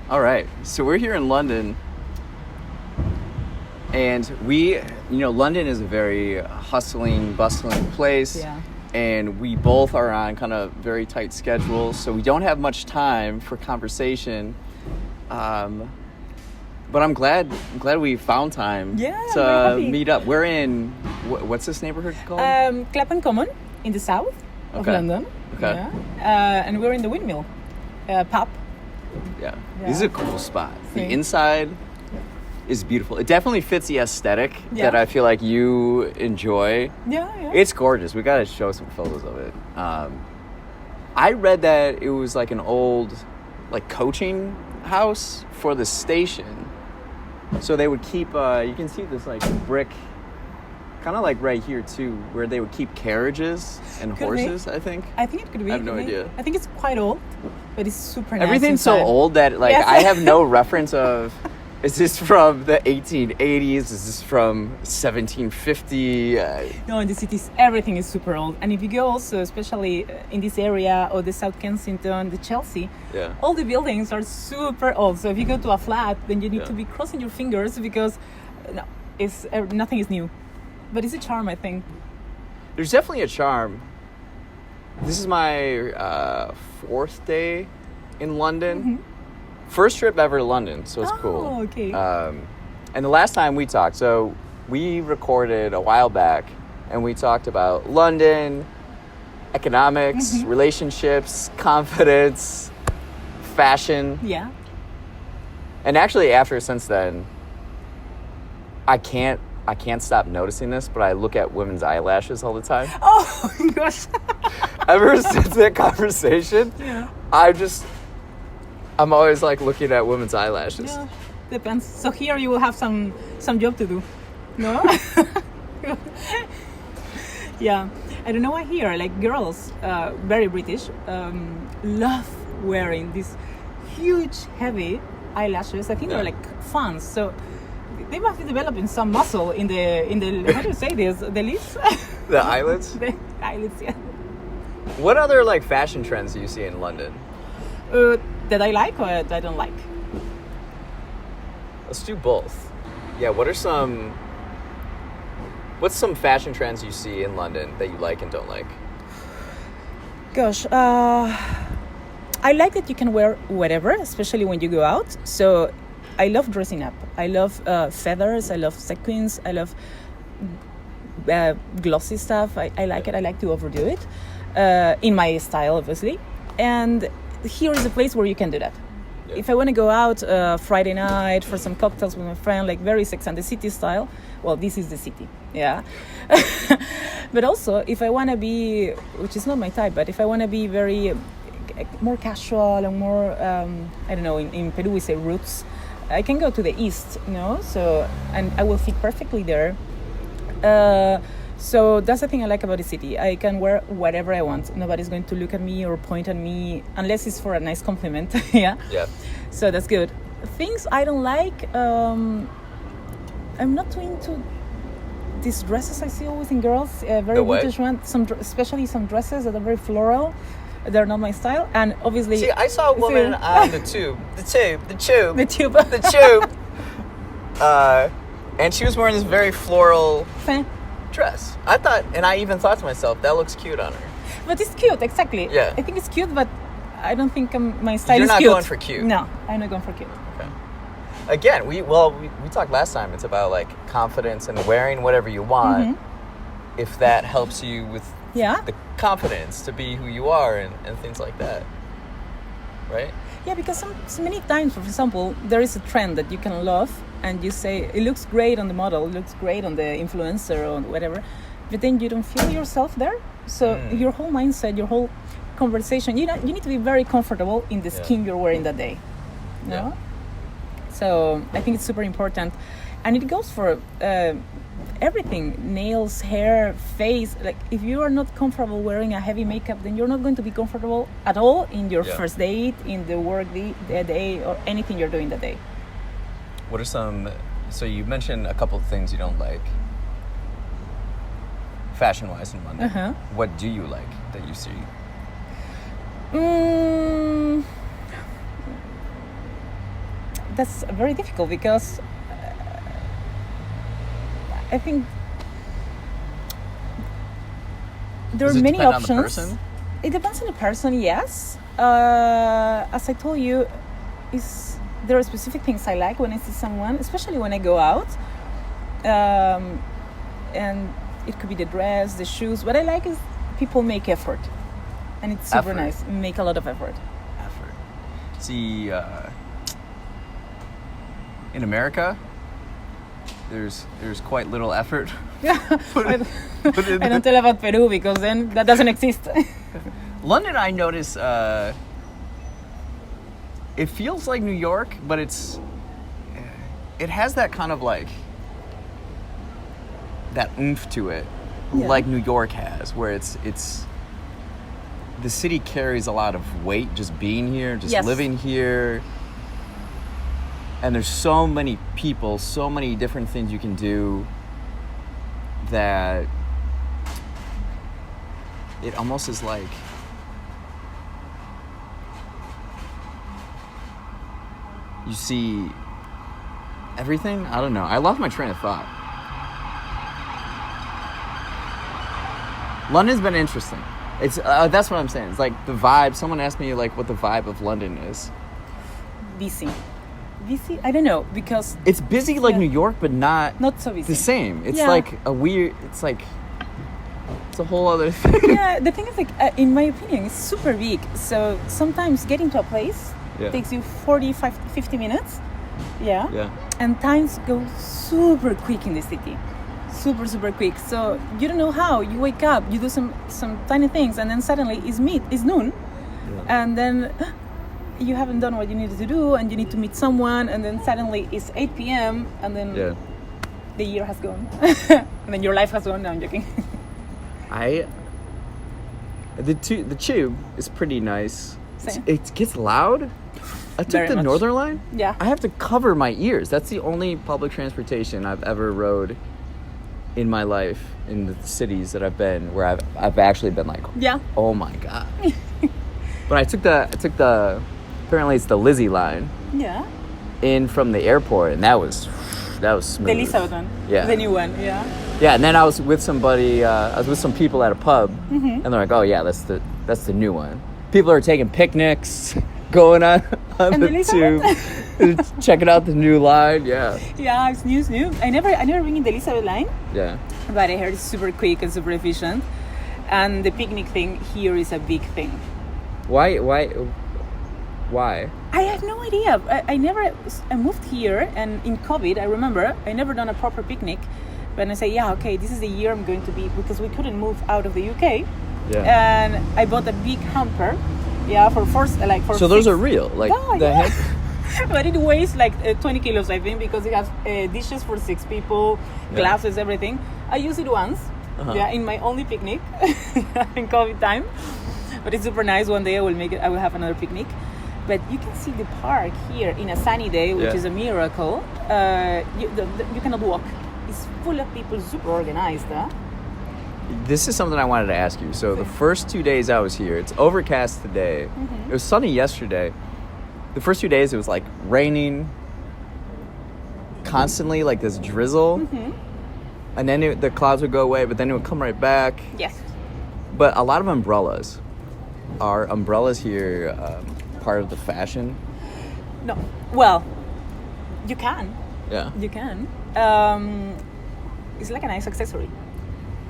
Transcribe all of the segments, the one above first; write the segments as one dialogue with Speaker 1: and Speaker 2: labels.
Speaker 1: All right. So we're here in London, and London is a very hustling, bustling place.
Speaker 2: Yeah.
Speaker 1: And we both are on kind of very tight schedules, so we don't have much time for conversation. But I'm glad we found time to meet up. We're in what's this neighborhood called?
Speaker 2: Clapham Common in the south of London.
Speaker 1: Okay.
Speaker 2: Yeah. And we're in the Windmill pub.
Speaker 1: Yeah. This is a cool spot. The inside is beautiful. It definitely fits the aesthetic that I feel like you enjoy.
Speaker 2: Yeah.
Speaker 1: It's gorgeous. We gotta show some photos of it. I read that it was like an old coaching house for the station. So they would keep, you can see this brick, kind of right here too, where they would keep carriages and horses, I think.
Speaker 2: I think it could be.
Speaker 1: I have no idea.
Speaker 2: I think it's quite old, but it's super nice.
Speaker 1: Everything's so old that I have no reference of, is this from the 1880s? Is this from 1750?
Speaker 2: No, in the cities, everything is super old. And if you go also, especially in this area, or the South Kensington, the Chelsea, all the buildings are super old. So if you go to a flat, then you need to be crossing your fingers because nothing is new. But it's a charm, I think.
Speaker 1: There's definitely a charm. This is my fourth day in London. Mm-hmm. First trip ever to London, so it's cool.
Speaker 2: Oh, okay.
Speaker 1: And the last time we talked, so we recorded a while back, and we talked about London, economics, relationships, confidence, fashion.
Speaker 2: Yeah.
Speaker 1: And actually, since then, I can't stop noticing this, but I look at women's eyelashes all the time.
Speaker 2: Oh my gosh.
Speaker 1: Ever since that conversation, I'm always looking at women's eyelashes.
Speaker 2: Yeah, depends. So here you will have some job to do, no? Yeah, I don't know why here, girls, very British, love wearing these huge, heavy eyelashes. I think they're fans. So they must be developing some muscle in the how do you say this? The lips?
Speaker 1: The eyelids?
Speaker 2: The eyelids, yeah.
Speaker 1: What other fashion trends do you see in London?
Speaker 2: That I like or that I don't like?
Speaker 1: Let's do both. Yeah, what's some fashion trends you see in London that you like and don't like?
Speaker 2: Gosh, I like that you can wear whatever, especially when you go out. So I love dressing up. I love feathers. I love sequins. I love glossy stuff. I like it. I like to overdo it in my style, obviously. And here is a place where you can do that. Yeah. If I want to go out Friday night for some cocktails with my friend, very Sex and the City style, well, this is the city, yeah. But also, if I want to be, which is not my type, but if I want to be very more casual and more, I don't know, in Peru we say roots, I can go to the east, so, and I will fit perfectly there. So that's the thing I like about the city. I can wear whatever I want. Nobody's going to look at me or point at me unless it's for a nice compliment. Yeah. So that's good. Things I don't like. I'm not too into these dresses I see always in girls. Very British ones. Especially some dresses that are very floral. They're not my style. And obviously,
Speaker 1: see, I saw a woman on the tube. And she was wearing this very floral dress. I even thought to myself, that looks cute on her.
Speaker 2: But it's cute, exactly.
Speaker 1: Yeah.
Speaker 2: I think it's cute, but I don't think my style is cute.
Speaker 1: You're not going for cute.
Speaker 2: No, I'm not going for cute.
Speaker 1: Okay. Again, we talked last time. It's about confidence and wearing whatever you want. If that helps you with the confidence to be who you are and things like that, right?
Speaker 2: Yeah, because so many times, for example, there is a trend that you can love and you say, it looks great on the model, it looks great on the influencer or whatever, but then you don't feel yourself there. So your whole mindset, your whole conversation, you need to be very comfortable in the skin you're wearing that day. No? So I think it's super important. And it goes for everything, nails, hair, face. If you are not comfortable wearing a heavy makeup, then you're not going to be comfortable at all in your first date, in the work day, or anything you're doing that day.
Speaker 1: What are so you mentioned a couple of things you don't like fashion-wise in London. What do you like that you see?
Speaker 2: that's very difficult because I think there
Speaker 1: Does
Speaker 2: are
Speaker 1: it
Speaker 2: many
Speaker 1: depend on the
Speaker 2: options.
Speaker 1: person?
Speaker 2: It depends on the person, yes. As I told you, there are specific things I like when I see someone, especially when I go out. And it could be the dress, the shoes. What I like is people make effort. And it's super
Speaker 1: Effort.
Speaker 2: nice. Make a lot of effort.
Speaker 1: Effort. See, in America, there's quite little effort.
Speaker 2: Yeah. I don't tell about Peru because then that doesn't exist.
Speaker 1: London, I notice, it feels like New York, but it has that kind of like that oomph to it,
Speaker 2: Yeah.
Speaker 1: like New York has, where it's the city carries a lot of weight just being here, just
Speaker 2: Yes.
Speaker 1: living here. And there's so many people, so many different things you can do that it almost is like you see everything. I don't know. I lost my train of thought. London's been interesting. It's that's what I'm saying. It's like the vibe. Someone asked me like what the vibe of London is.
Speaker 2: busy. Busy? I don't know because
Speaker 1: It's busy like
Speaker 2: Yeah.
Speaker 1: New York, but not
Speaker 2: so busy.
Speaker 1: the same. It's
Speaker 2: Yeah.
Speaker 1: like a weird. It's like it's a whole other thing.
Speaker 2: Yeah, the thing is like in my opinion it's super big. So sometimes getting to a place
Speaker 1: Yeah.
Speaker 2: takes you 45 50 minutes. Yeah.
Speaker 1: Yeah.
Speaker 2: And times go super quick in the city. Super quick. So you don't know how. You wake up, you do some tiny things and then suddenly it's noon.
Speaker 1: Yeah.
Speaker 2: And then you haven't done what you needed to do and you need to meet someone and then suddenly it's 8 p.m. and then
Speaker 1: Yeah.
Speaker 2: the year has gone. And then your life has gone. No, I'm joking.
Speaker 1: The tube is pretty nice.
Speaker 2: Same.
Speaker 1: It gets loud. I took
Speaker 2: Very
Speaker 1: the
Speaker 2: much.
Speaker 1: Northern Line.
Speaker 2: Yeah.
Speaker 1: I have to cover my ears. That's the only public transportation I've ever rode in my life in the cities that I've been where I've actually been like,
Speaker 2: Yeah.
Speaker 1: oh my god. But I took the apparently it's the Lizzie line
Speaker 2: Yeah.
Speaker 1: in from the airport, and that was smooth.
Speaker 2: The Elizabeth one.
Speaker 1: Yeah.
Speaker 2: The new one. Yeah.
Speaker 1: Yeah, and then I was with somebody. I was with some people at a pub,
Speaker 2: Mm-hmm.
Speaker 1: and they're like, "Oh yeah, that's the new one." People are taking picnics, going on
Speaker 2: And
Speaker 1: the
Speaker 2: the
Speaker 1: tube, checking out the new line. Yeah,
Speaker 2: Yeah, it's new. I never been in the Elizabeth line,
Speaker 1: yeah.
Speaker 2: but I heard it's super quick and super efficient. And the picnic thing here is a big thing.
Speaker 1: Why?
Speaker 2: I have no idea. I moved here, and in COVID, I remember I never done a proper picnic. But I say, yeah, okay, this is the year I'm going to be because we couldn't move out of the UK.
Speaker 1: Yeah.
Speaker 2: And I bought a big hamper. Yeah, for
Speaker 1: So those
Speaker 2: 6
Speaker 1: are real, like
Speaker 2: Oh,
Speaker 1: the
Speaker 2: yeah.
Speaker 1: hand-
Speaker 2: But it weighs like 20 kilos, I think, because it has dishes for 6 people,
Speaker 1: Yeah.
Speaker 2: glasses, everything. I used it once,
Speaker 1: Uh-huh.
Speaker 2: yeah, in my only picnic in COVID time. But it's super nice. One day I will have another picnic. But you can see the park here in a sunny day, which
Speaker 1: Yeah.
Speaker 2: is a miracle. You cannot walk. It's full of people, super organized. Huh?
Speaker 1: This is something I wanted to ask you. So the first 2 days I was here, it's overcast today.
Speaker 2: Mm-hmm.
Speaker 1: It was sunny yesterday. The first 2 days it was like raining constantly, like this drizzle.
Speaker 2: Mm-hmm.
Speaker 1: And then the clouds would go away, but then it would come right back.
Speaker 2: Yes.
Speaker 1: But a lot of umbrellas. Are umbrellas here part of the fashion?
Speaker 2: No. Well, you can.
Speaker 1: Yeah.
Speaker 2: You can. It's like a nice accessory.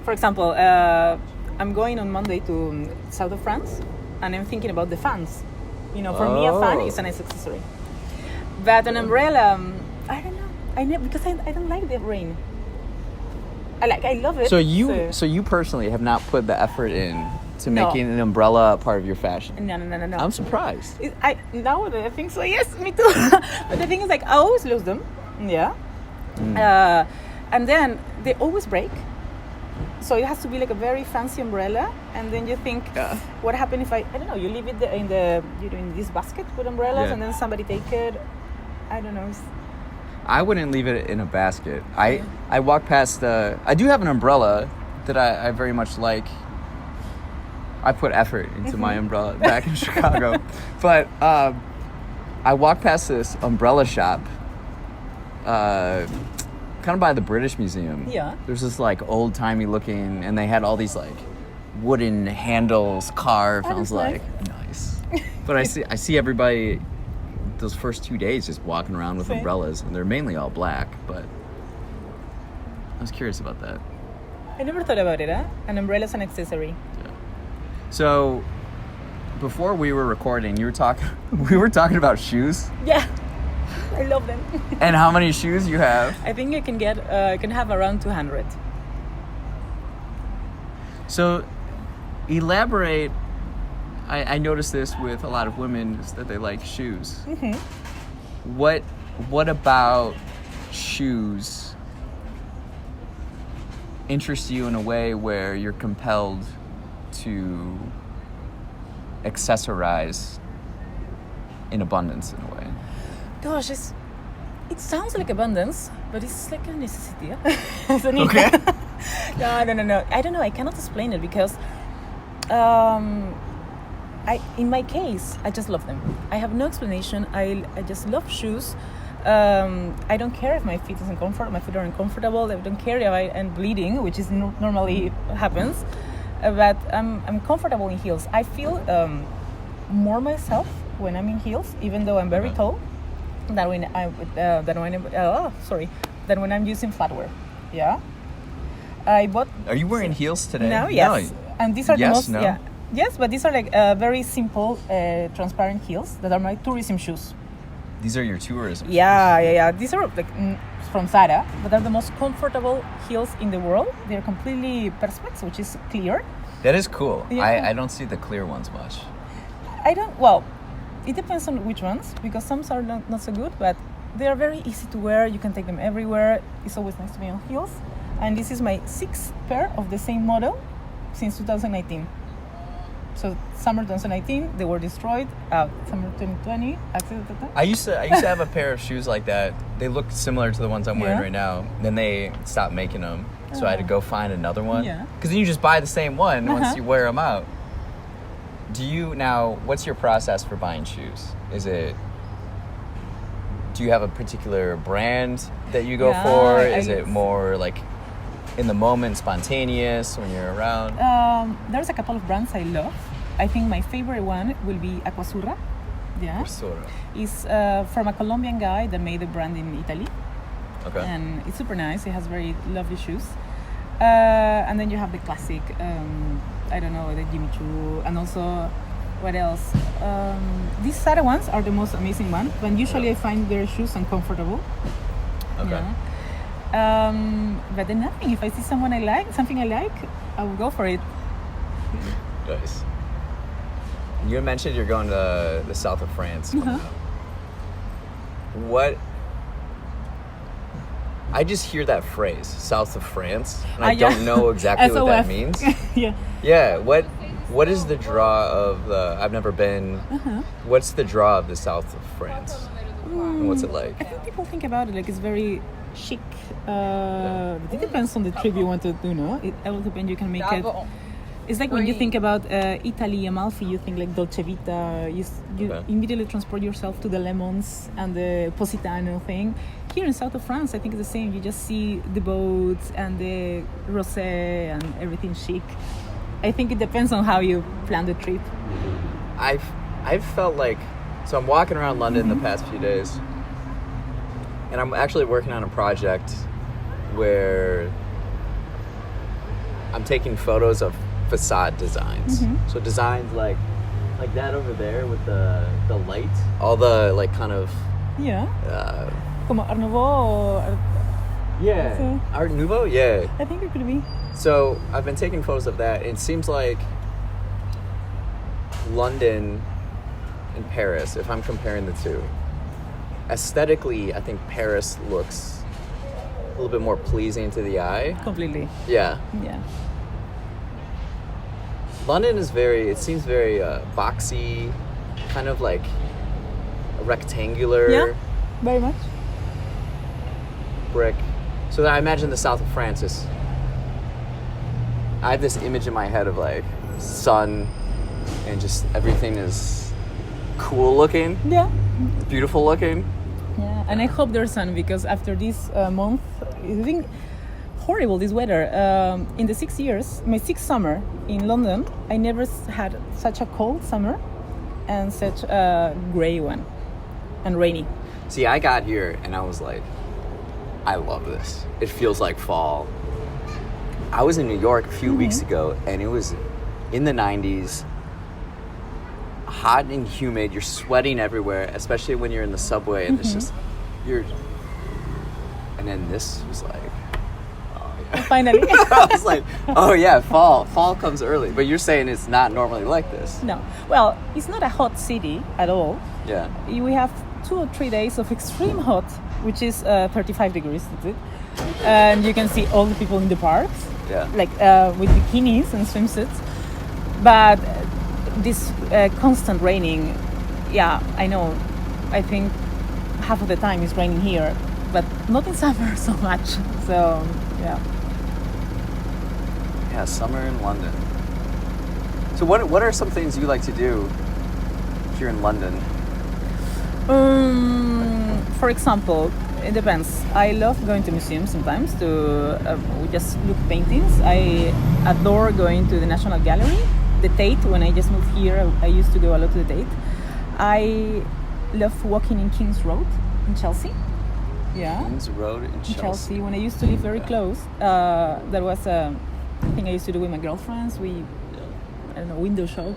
Speaker 2: For example, I'm going on Monday to south of France, and I'm thinking about the fans. You know, for me, a fan
Speaker 1: Oh.
Speaker 2: is a nice accessory. But an umbrella, I don't know. Because I don't like the rain. I love it.
Speaker 1: So you personally have not put the effort in to
Speaker 2: No.
Speaker 1: making an umbrella a part of your fashion.
Speaker 2: No.
Speaker 1: I'm surprised.
Speaker 2: Now that I think so, yes, me too. But the thing is, like, I always lose them. Yeah. And then they always break. So it has to be like a very fancy umbrella, and then you think,
Speaker 1: Yeah.
Speaker 2: what happened if I don't know, you leave it in this basket with umbrellas,
Speaker 1: Yeah.
Speaker 2: and then somebody take it. I don't know.
Speaker 1: I wouldn't leave it in a basket. I walk past I do have an umbrella that I very much like. I put effort into my umbrella back in Chicago. But I walked past this umbrella shop, kind of by the British Museum.
Speaker 2: Yeah.
Speaker 1: There's this like old timey looking, and they had all these like wooden handles carved.
Speaker 2: Oh,
Speaker 1: I was
Speaker 2: that's
Speaker 1: like, nice. But I see everybody those first 2 days just walking around with
Speaker 2: Same.
Speaker 1: umbrellas, and they're mainly all black. But I was curious about that.
Speaker 2: I never thought about it, huh? An umbrella is an accessory.
Speaker 1: Yeah. So before we were recording, we were talking about shoes
Speaker 2: Yeah. I love them.
Speaker 1: and how many shoes you have.
Speaker 2: I think I can have around 200.
Speaker 1: So elaborate. I noticed this with a lot of women is that they like shoes.
Speaker 2: Mm-hmm.
Speaker 1: What about shoes interests you in a way where you're compelled to accessorize in abundance in a way?
Speaker 2: Gosh, it sounds like abundance, but it's like a necessity. It's a need.
Speaker 1: Okay.
Speaker 2: No. I don't know. I cannot explain it because, in my case, I just love them. I have no explanation. I just love shoes. I don't care if my feet is uncomfortable. My feet are uncomfortable. I don't care if I am bleeding, which is normally happens. But I'm comfortable in heels. I feel more myself when I'm in heels, even though I'm very tall. Than when I'm using flatwear. Yeah. I bought.
Speaker 1: Are you wearing heels today?
Speaker 2: No, yes.
Speaker 1: No.
Speaker 2: And these are the
Speaker 1: Yes,
Speaker 2: most.
Speaker 1: no?
Speaker 2: Yeah. Yes, but these are like very simple, transparent heels that are my tourism shoes.
Speaker 1: These are your tourism.
Speaker 2: Yeah. These are like from Zara, but they're the most comfortable heels in the world. They're completely perspex, which is clear.
Speaker 1: That is cool.
Speaker 2: Yeah.
Speaker 1: I don't see the clear ones much.
Speaker 2: Well, it depends on which ones, because some are not so good, but they are very easy to wear. You can take them everywhere. It's always nice to be on heels. And this is my 6th pair of the same model since 2019. So summer 2019, they were destroyed. Summer 2020,
Speaker 1: I used to have a pair of shoes like that. They look similar to the ones I'm wearing
Speaker 2: Yeah.
Speaker 1: right now. Then they stopped making them, so I had to go find another one.
Speaker 2: Yeah.
Speaker 1: Because then you just buy the same one once
Speaker 2: Uh-huh.
Speaker 1: you wear them out. What's your process for buying shoes? Do you have a particular brand that you go
Speaker 2: Yeah,
Speaker 1: for?
Speaker 2: I
Speaker 1: Is it
Speaker 2: guess.
Speaker 1: more like in the moment, spontaneous when you're around?
Speaker 2: There's a couple of brands I love. I think my favorite one will be Aquasurra. Yeah.
Speaker 1: Sort of.
Speaker 2: It's from a Colombian guy that made the brand in Italy.
Speaker 1: Okay.
Speaker 2: And it's super nice. It has very lovely shoes. And then you have the classic, the Jimmy Choo, and also, what else? These Zara ones are the most amazing one, but usually I find their shoes uncomfortable.
Speaker 1: Okay.
Speaker 2: Yeah. But then nothing. If I see something I like, I will go for it.
Speaker 1: Nice. You mentioned you're going to the south of France coming
Speaker 2: Uh-huh.
Speaker 1: up. What? I just hear that phrase, south of France, and I
Speaker 2: Yeah.
Speaker 1: don't know exactly what that
Speaker 2: SOF.
Speaker 1: means.
Speaker 2: Yeah.
Speaker 1: Yeah. What is the draw of the? I've never been.
Speaker 2: Uh-huh.
Speaker 1: What's the draw of the south of France? And what's it like?
Speaker 2: I think people think about it like it's very chic. It depends on the trip you want to do, no? It all depends. You can make it. It's like when you think about Italy, Amalfi, you think like Dolce Vita. You
Speaker 1: Okay.
Speaker 2: immediately transport yourself to the lemons and the Positano thing. Here in south of France, I think it's the same. You just see the boats and the rosé and everything chic. I think it depends on how you plan the trip.
Speaker 1: I've felt like, so I'm walking around London the past few days, and I'm actually working on a project where I'm taking photos of facade designs.
Speaker 2: Mm-hmm.
Speaker 1: So designs like that over there with the light, all the like kind of
Speaker 2: Yeah. Como Art Nouveau. So-
Speaker 1: Art Nouveau, yeah.
Speaker 2: I think it could be.
Speaker 1: So I've been taking photos of that. It seems like London and Paris, if I'm comparing the two, aesthetically, I think Paris looks a little bit more pleasing to the eye.
Speaker 2: Completely.
Speaker 1: Yeah.
Speaker 2: Yeah.
Speaker 1: London is it seems very boxy, kind of like rectangular
Speaker 2: Yeah. Very much.
Speaker 1: brick. So I imagine the south of France is, I have this image in my head of like sun and just everything is cool looking,
Speaker 2: Yeah.
Speaker 1: beautiful looking.
Speaker 2: Yeah, and I hope there's sun because after this month, I think horrible this weather. In the 6 years, my sixth summer in London, I never had such a cold summer and such a gray one and rainy.
Speaker 1: See, I got here and I was like, I love this. It feels like fall. I was in New York a few weeks ago and it was in the 90s, hot and humid. You're sweating everywhere, especially when you're in the subway and it's just, and then this was like,
Speaker 2: Finally.
Speaker 1: I was like, oh yeah, fall comes early. But you're saying it's not normally like this.
Speaker 2: No. Well, it's not a hot city at all.
Speaker 1: Yeah.
Speaker 2: We have 2 or 3 days of extreme hot, which is 35 degrees, that's it. And you can see all the people in the parks,
Speaker 1: Yeah.
Speaker 2: like with bikinis and swimsuits. But this constant raining, yeah, I know. I think half of the time it's raining here, but not in summer so much. So, yeah.
Speaker 1: Yeah, summer in London. So what are some things you like to do here in London?
Speaker 2: For example, it depends. I love going to museums sometimes to just look paintings. I adore going to the National Gallery, the Tate. When I just moved here, I used to go a lot to the Tate. I love walking in King's Road in Chelsea. Yeah.
Speaker 1: Kings Road in Chelsea.
Speaker 2: When I used to live very close, there was a thing I used to do with my girlfriends. I don't know, window shop.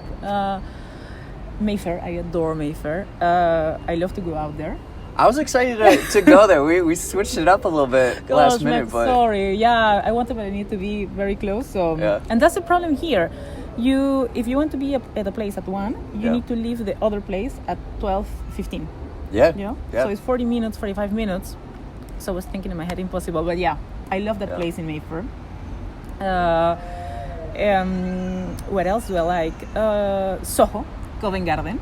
Speaker 2: Mayfair, I adore Mayfair. I love to go out there.
Speaker 1: I was excited to go there. We switched it up a little bit last minute, but
Speaker 2: sorry. Yeah, I wanted, but I need to be very close. So,
Speaker 1: Yeah.
Speaker 2: And that's the problem here. If you want to be at a place at 1, you need to leave the other place at 12:15.
Speaker 1: yeah,
Speaker 2: You know?
Speaker 1: yeah.
Speaker 2: So it's 40 minutes, 45 minutes. So I was thinking in my head, impossible. But yeah, I love that place in Mayfair. What else do I like? Soho, Covent Garden.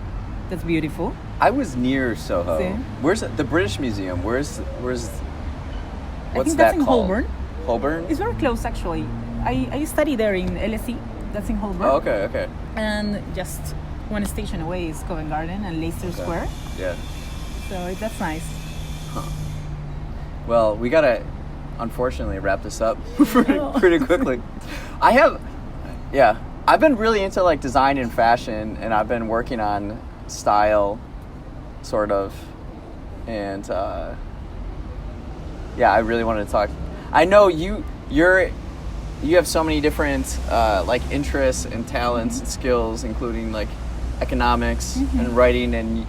Speaker 2: That's beautiful.
Speaker 1: I was near Soho.
Speaker 2: See?
Speaker 1: Where's the British Museum? Where's
Speaker 2: I
Speaker 1: what's
Speaker 2: think
Speaker 1: that
Speaker 2: that's in
Speaker 1: called?
Speaker 2: Holborn.
Speaker 1: Holborn?
Speaker 2: It's very close, actually. I study there in LSE. That's in Holborn.
Speaker 1: Oh, okay.
Speaker 2: And just one station away is Covent Garden and Leicester Square.
Speaker 1: Yeah.
Speaker 2: So that's nice.
Speaker 1: Well, we gotta unfortunately wrap this up pretty quickly. I've been really into like design and fashion, and I've been working on style, sort of, and I really wanted to talk. I know you have so many different like interests and talents and skills, including like economics and writing and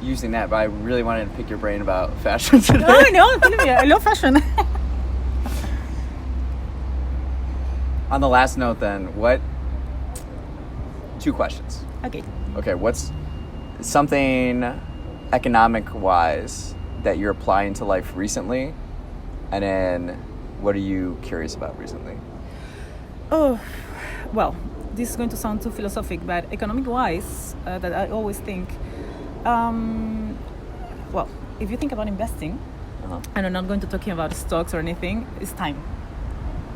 Speaker 1: using that. But I really wanted to pick your brain about fashion today.
Speaker 2: No, believe me, I love fashion.
Speaker 1: On the last note, then, 2 questions. Okay, what's something economic-wise that you're applying to life recently? And then, what are you curious about recently?
Speaker 2: Oh, well, this is going to sound too philosophic, but economic-wise, that I always think, if you think about investing, and I'm not going to talking about stocks or anything, it's time.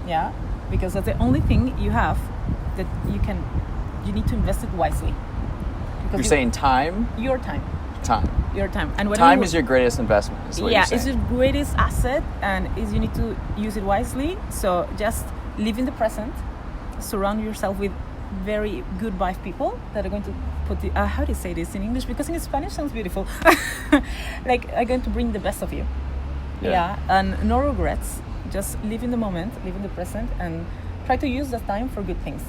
Speaker 2: Yeah, because that's the only thing you have that you need to invest it wisely. Because
Speaker 1: You're saying time?
Speaker 2: Your time.
Speaker 1: Time.
Speaker 2: Your time. And when
Speaker 1: Time is your greatest investment, is what you're saying.
Speaker 2: it's your greatest asset, and you need to use it wisely. So just live in the present, surround yourself with very good vibe people that are going to put the, how do you say this in English? Because in Spanish sounds beautiful. Like, are going to bring the best of you. Yeah, and no regrets. Just live in the moment, live in the present, and try to use that time for good things.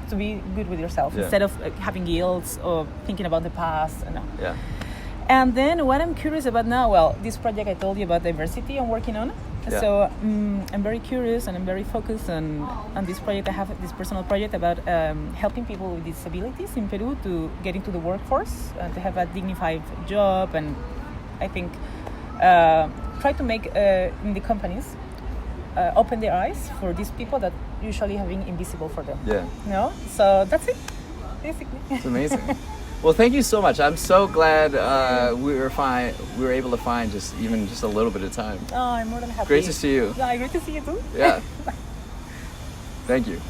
Speaker 2: To be good with yourself instead of having guilt or thinking about the past. No.
Speaker 1: Yeah.
Speaker 2: And then what I'm curious about now, well, this project I told you about diversity I'm working on.
Speaker 1: Yeah.
Speaker 2: So I'm very curious and I'm very focused on this project. I have this personal project about helping people with disabilities in Peru to get into the workforce, to have a dignified job, and I think try to make in the companies open their eyes for these people that usually have been invisible for them.
Speaker 1: Yeah.
Speaker 2: No? So that's it, basically.
Speaker 1: It's amazing. Well, thank you so much. I'm so glad we were able to find just a little bit of time.
Speaker 2: Oh, I'm more than happy.
Speaker 1: Great to see you.
Speaker 2: Yeah, great to see you too.
Speaker 1: Yeah. Thank you.